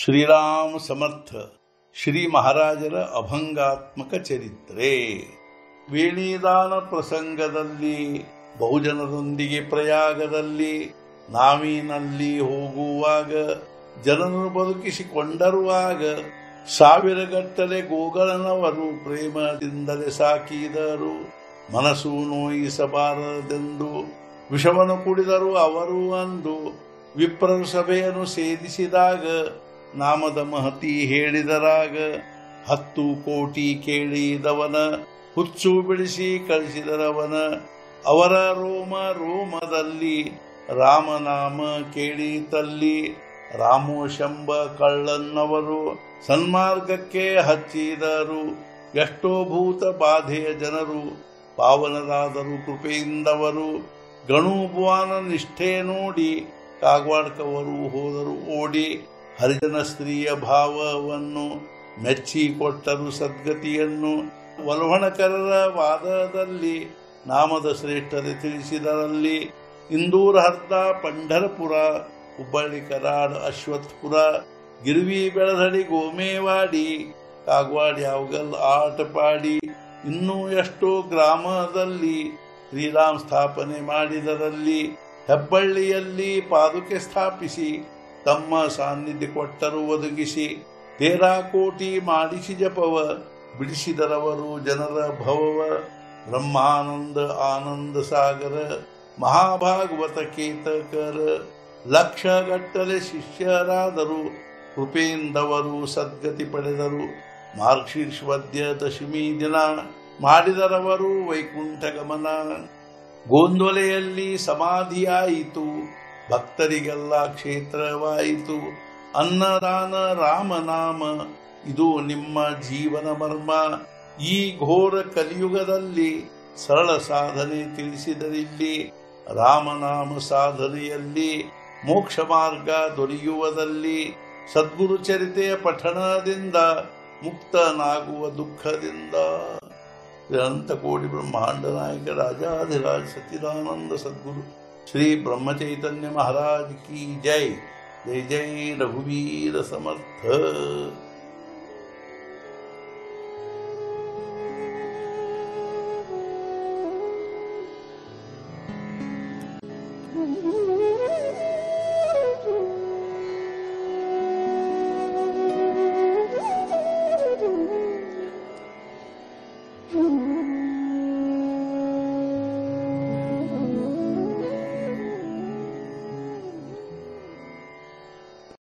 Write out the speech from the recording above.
ಶ್ರೀರಾಮ ಸಮರ್ಥ ಶ್ರೀ ಮಹಾರಾಜರ ಅಭಂಗಾತ್ಮಕ ಚರಿತ್ರೆ. ವೇಣಿದಾನ ಪ್ರಸಂಗದಲ್ಲಿ ಬಹುಜನರೊಂದಿಗೆ ಪ್ರಯಾಗದಲ್ಲಿ ನಾವಿನಲ್ಲಿ ಹೋಗುವಾಗ ಜನರನ್ನು ಬದುಕಿಸಿಕೊಂಡರುವಾಗ ಸಾವಿರಗಟ್ಟಲೆ ಗೋಗಳನವರು ಪ್ರೇಮದಿಂದಲೇ ಸಾಕಿದರು. ಮನಸ್ಸು ನೋಯಿಸಬಾರದೆಂದು ವಿಷವನ್ನು ಕುಡಿದರು ಅವರು ಅಂದು. ವಿಪ್ರರು ಸಭೆಯನ್ನು ಸೇರಿಸಿದಾಗ ನಾಮದ ಮಹತಿ ಹೇಳಿದರಾಗ 10 ಕೋಟಿ ಕೇಳಿದವನ ಹುಚ್ಚು ಬಿಡಿಸಿ ಕಳಿಸಿದರವನ. ಅವರ ರೋಮ ರೋಮದಲ್ಲಿ ರಾಮನಾಮ ಕೇಳಿತಲ್ಲಿ ರಾಮೋಶಂಬ ಕಳ್ಳನ್ನವರು ಸನ್ಮಾರ್ಗಕ್ಕೆ ಹಚ್ಚಿದರು. ಎಷ್ಟೋ ಭೂತ ಬಾಧೆಯ ಜನರು ಪಾವನರಾದರು ಕೃಪೆಯಿಂದವರು. ಗಣುಭುವನ ನಿಷ್ಠೆ ನೋಡಿ ಕಾಗವಾಡ್ಕವರು ಹೋದರು ಓಡಿ. ಹರಿಜನ ಸ್ತ್ರೀಯ ಭಾವವನ್ನು ಮೆಚ್ಚಿಕೊಟ್ಟರು ಸದ್ಗತಿಯನ್ನು. ವಲ್ವಣಕರರ ವಾದದಲ್ಲಿ ನಾಮದ ಶ್ರೇಷ್ಠತೆ ತಿಳಿಸಿದರಲ್ಲಿ. ಇಂದೂರ ಹರ್ದ ಪಂಢರಪುರ ಹುಬ್ಬಳ್ಳಿ ಕರಾಡ್ ಅಶ್ವತ್ಪುರ ಗಿರ್ವಿ ಬೆಳಧಡಿ ಗೋಮೇವಾಡಿ ಕಾಗವಾಡಿ ಅವಗಲ್ ಆಟಪಾಡಿ ಇನ್ನೂ ಎಷ್ಟೋ ಗ್ರಾಮದಲ್ಲಿ ಶ್ರೀರಾಮ್ ಸ್ಥಾಪನೆ ಮಾಡಿದರಲ್ಲಿ. ಹೆಬ್ಬಳ್ಳಿಯಲ್ಲಿ ಪಾದುಕೆ ಸ್ಥಾಪಿಸಿ ತಮ್ಮ ಸಾನ್ನಿಧ್ಯ ಕೊಟ್ಟರು ಒದಗಿಸಿ. 13 ಕೋಟಿ ಮಾಡಿಸಿ ಜಪವ ಬಿಡಿಸಿದರವರು ಜನರ ಭವವ. ಬ್ರಹ್ಮಾನಂದ ಆನಂದ ಸಾಗರ ಮಹಾಭಾಗವತ ಕೇತಕರ ಲಕ್ಷಗಟ್ಟಲೆ ಶಿಷ್ಯರಾದರು. ಕೃಪೆಯಿಂದವರು ಸದ್ಗತಿ ಪಡೆದರು. ಮಾರ್ಗಶೀರ್ಷ ದಶಮಿ ದಿನ ಮಾಡಿದರವರು ವೈಕುಂಠ ಗಮನ. ಗೋಂದೊಲೆಯಲ್ಲಿ ಸಮಾಧಿಯಾಯಿತು ಭಕ್ತರಿಗೆಲ್ಲ ಕ್ಷೇತ್ರವಾಯಿತು. ಅನ್ನದಾನ ರಾಮನಾಮ ಇದು ನಿಮ್ಮ ಜೀವನ ಮರ್ಮ. ಈ ಘೋರ ಕಲಿಯುಗದಲ್ಲಿ ಸರಳ ಸಾಧನೆ ತಿಳಿಸಿದರಿಲ್ಲಿ. ರಾಮನಾಮ ಸಾಧನೆಯಲ್ಲಿ ಮೋಕ್ಷ ಮಾರ್ಗ ದೊರೆಯುವುದಲ್ಲಿ. ಸದ್ಗುರು ಚರಿತೆಯ ಪಠಣದಿಂದ ಮುಕ್ತನಾಗುವ ದುಃಖದಿಂದ. ಅನಂತ ಕೋಟಿ ಬ್ರಹ್ಮಾಂಡ ನಾಯಕ ರಾಜಾಧಿರಾಜ ಸಚ್ಚಿದಾನಂದ ಸದ್ಗುರು ಶ್ರೀ ಬ್ರಹ್ಮಚೈತನ್ಯ ಮಹಾರಾಜ್ ಕಿ ಜೈ. ಜೈ ಜೈ ರಘುವೀರ ಸಮರ್ಥ.